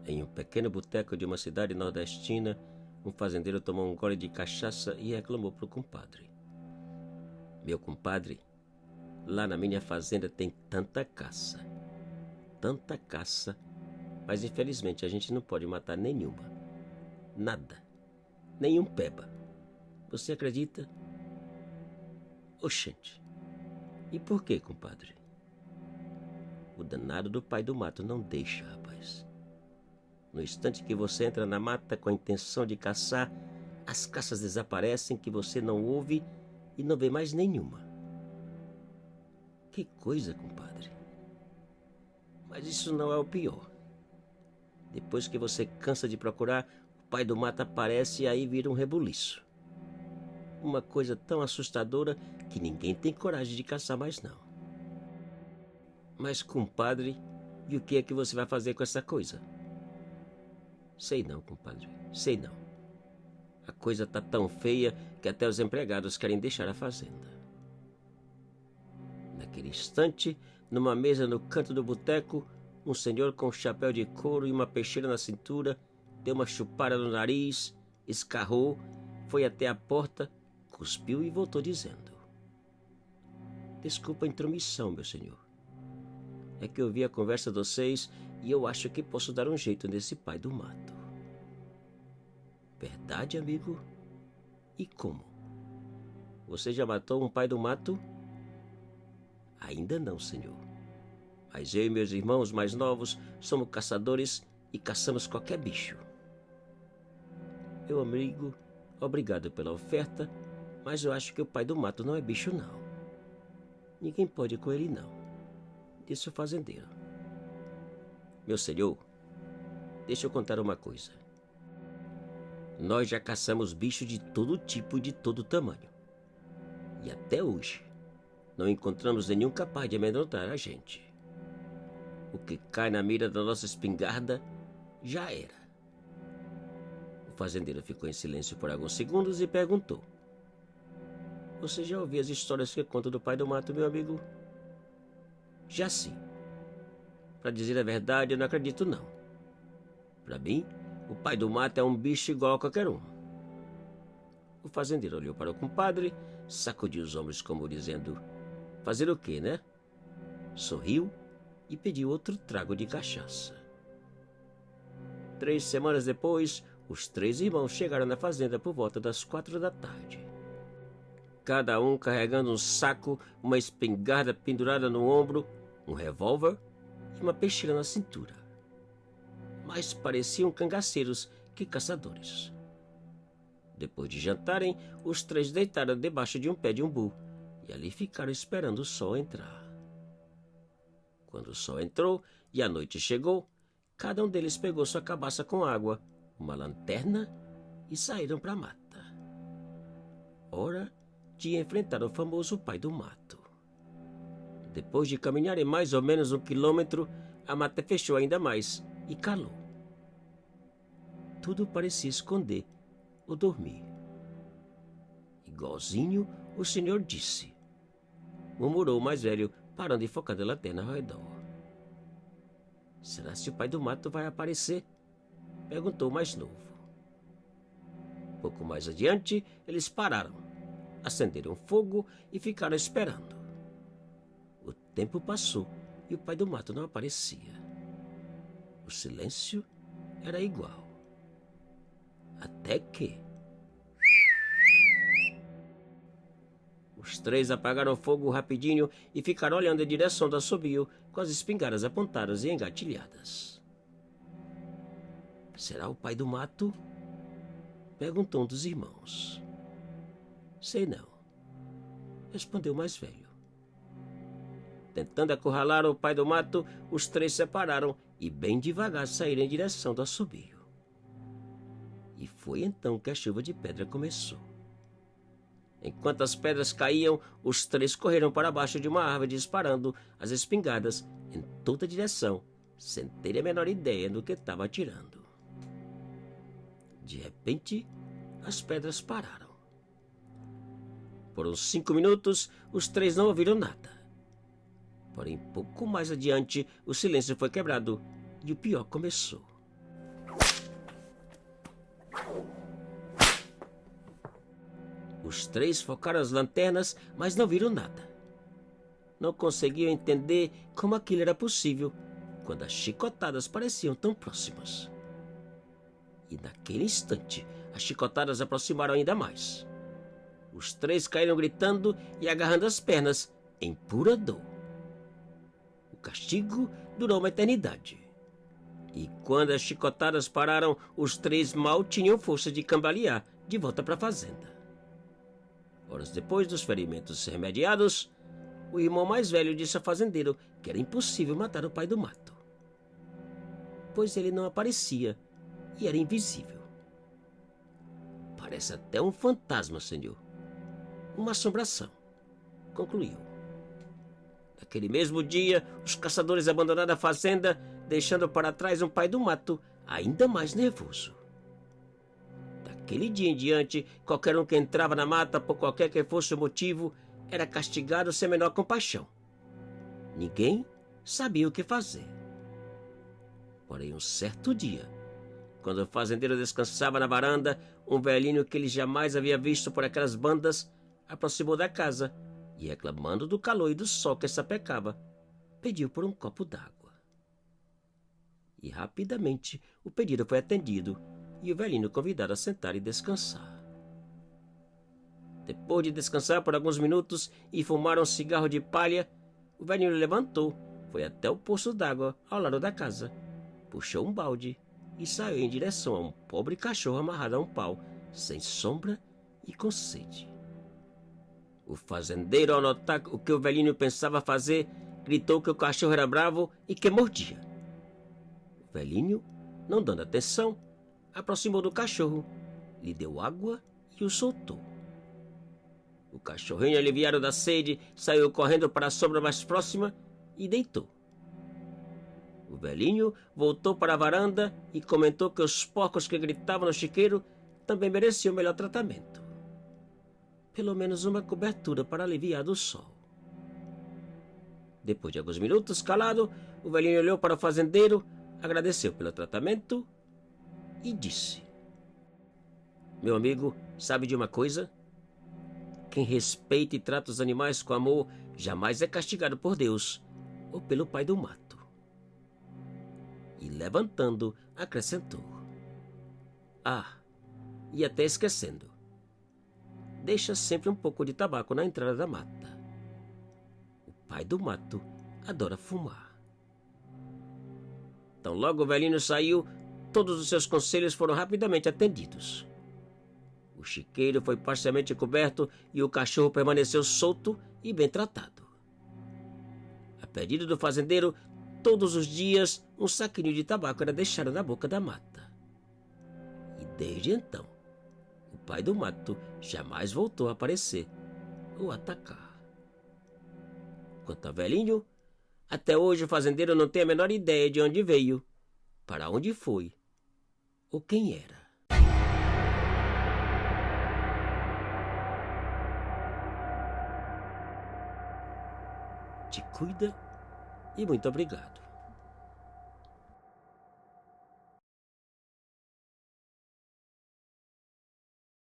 Em um pequeno boteco de uma cidade nordestina, um fazendeiro tomou um gole de cachaça e reclamou para o compadre. Meu compadre, lá na minha fazenda tem tanta caça, mas infelizmente a gente não pode matar nenhuma. Nada. Nenhum peba. Você acredita? Oxente. E por quê, compadre? O danado do pai do mato não deixa, rapaz. No instante que você entra na mata com a intenção de caçar, as caças desaparecem que você não ouve e não vê mais nenhuma. Que coisa, compadre. Mas isso não é o pior. Depois que você cansa de procurar, o pai do mato aparece e aí vira um rebuliço. Uma coisa tão assustadora que ninguém tem coragem de caçar mais não. Mas, compadre, e o que é que você vai fazer com essa coisa? Sei não, compadre, sei não. A coisa tá tão feia que até os empregados querem deixar a fazenda. Naquele instante, numa mesa no canto do boteco, um senhor com um chapéu de couro e uma peixeira na cintura deu uma chupada no nariz, escarrou, foi até a porta, cuspiu e voltou dizendo: Desculpa a intromissão, meu senhor. É que eu ouvi a conversa de vocês e eu acho que posso dar um jeito nesse pai do mato. Verdade, amigo? E como? Você já matou um pai do mato? Ainda não, senhor. Mas eu e meus irmãos mais novos somos caçadores e caçamos qualquer bicho. Meu amigo, obrigado pela oferta, mas eu acho que o pai do mato não é bicho, não. Ninguém pode ir com ele, não, disse o fazendeiro. Meu senhor, deixa eu contar uma coisa. Nós já caçamos bicho de todo tipo e de todo tamanho. E até hoje, não encontramos nenhum capaz de amedrontar a gente. O que cai na mira da nossa espingarda já era. O fazendeiro ficou em silêncio por alguns segundos e perguntou: Você já ouviu as histórias que contam do pai do mato, meu amigo? Já sim. Para dizer a verdade, eu não acredito não. Para mim, o pai do mato é um bicho igual a qualquer um. O fazendeiro olhou para o compadre, sacudiu os ombros como dizendo: Fazer o quê, né? Sorriu e pediu outro trago de cachaça. 3 semanas depois, os 3 irmãos chegaram na fazenda por volta das 4 da tarde. Cada um carregando um saco, uma espingarda pendurada no ombro, um revólver e uma peixeira na cintura. Mas pareciam cangaceiros que caçadores. Depois de jantarem, os 3 deitaram debaixo de um pé de umbu e ali ficaram esperando o sol entrar. Quando o sol entrou e a noite chegou, cada um deles pegou sua cabaça com água, uma lanterna e saíram para a mata. Hora de enfrentar o famoso pai do mato. Depois de caminharem mais ou menos 1 quilômetro, a mata fechou ainda mais e calou. Tudo parecia esconder ou dormir. Igualzinho o senhor disse, murmurou o mais velho, parando e focando a lanterna ao redor. Será se o pai do mato vai aparecer? Perguntou o mais novo. Pouco mais adiante, eles pararam, acenderam fogo e ficaram esperando. O tempo passou e o pai do mato não aparecia. O silêncio era igual. Até que os 3 apagaram o fogo rapidinho e ficaram olhando em direção do assobio com as espingardas apontadas e engatilhadas. Será o pai do mato? Perguntou um dos irmãos. Sei não, respondeu o mais velho. Tentando acurralar o pai do mato, os 3 separaram e bem devagar saíram em direção do assobio. E foi então que a chuva de pedra começou. Enquanto as pedras caíam, os 3 correram para baixo de uma árvore disparando as espingardas em toda direção, sem ter a menor ideia do que estava atirando. De repente, as pedras pararam. Por uns 5 minutos, os 3 não ouviram nada. Porém, pouco mais adiante, o silêncio foi quebrado e o pior começou. Os três focaram as lanternas, mas não viram nada. Não conseguiam entender como aquilo era possível, quando as chicotadas pareciam tão próximas. E naquele instante, as chicotadas aproximaram ainda mais. Os três caíram gritando e agarrando as pernas, em pura dor. O castigo durou uma eternidade. E quando as chicotadas pararam, os três mal tinham força de cambalear de volta para a fazenda. Horas depois dos ferimentos remediados, o irmão mais velho disse ao fazendeiro que era impossível matar o pai do mato, pois ele não aparecia e era invisível. Parece até um fantasma, senhor. Uma assombração, concluiu. Naquele mesmo dia, os caçadores abandonaram a fazenda, deixando para trás um pai do mato ainda mais nervoso. Daquele dia em diante, qualquer um que entrava na mata, por qualquer que fosse o motivo, era castigado sem a menor compaixão. Ninguém sabia o que fazer. Porém, um certo dia, quando o fazendeiro descansava na varanda, um velhinho que ele jamais havia visto por aquelas bandas aproximou da casa e, reclamando do calor e do sol que sapecava, pediu por um copo d'água. E rapidamente o pedido foi atendido e o velhinho convidado a sentar e descansar. Depois de descansar por alguns minutos e fumar um cigarro de palha, o velhinho levantou, foi até o poço d'água ao lado da casa, puxou um balde e saiu em direção a um pobre cachorro amarrado a um pau, sem sombra e com sede. O fazendeiro, ao notar o que o velhinho pensava fazer, gritou que o cachorro era bravo e que mordia. O velhinho, não dando atenção, aproximou do cachorro, lhe deu água e o soltou. O cachorrinho, aliviado da sede, saiu correndo para a sombra mais próxima e deitou. O velhinho voltou para a varanda e comentou que os porcos que gritavam no chiqueiro também mereciam melhor tratamento. Pelo menos uma cobertura para aliviar do sol. Depois de alguns minutos, calado, o velhinho olhou para o fazendeiro, agradeceu pelo tratamento e disse: Meu amigo, sabe de uma coisa? Quem respeita e trata os animais com amor jamais é castigado por Deus ou pelo pai do mato. E levantando, acrescentou: e até esquecendo, deixa sempre um pouco de tabaco na entrada da mata. O pai do mato adora fumar. Então logo o velhinho saiu, todos os seus conselhos foram rapidamente atendidos. O chiqueiro foi parcialmente coberto e o cachorro permaneceu solto e bem tratado. A pedido do fazendeiro, todos os dias um saquinho de tabaco era deixado na boca da mata. E desde então, o pai do mato jamais voltou a aparecer ou atacar. Quanto ao velhinho, até hoje o fazendeiro não tem a menor ideia de onde veio, para onde foi ou quem era. Te cuida e muito obrigado.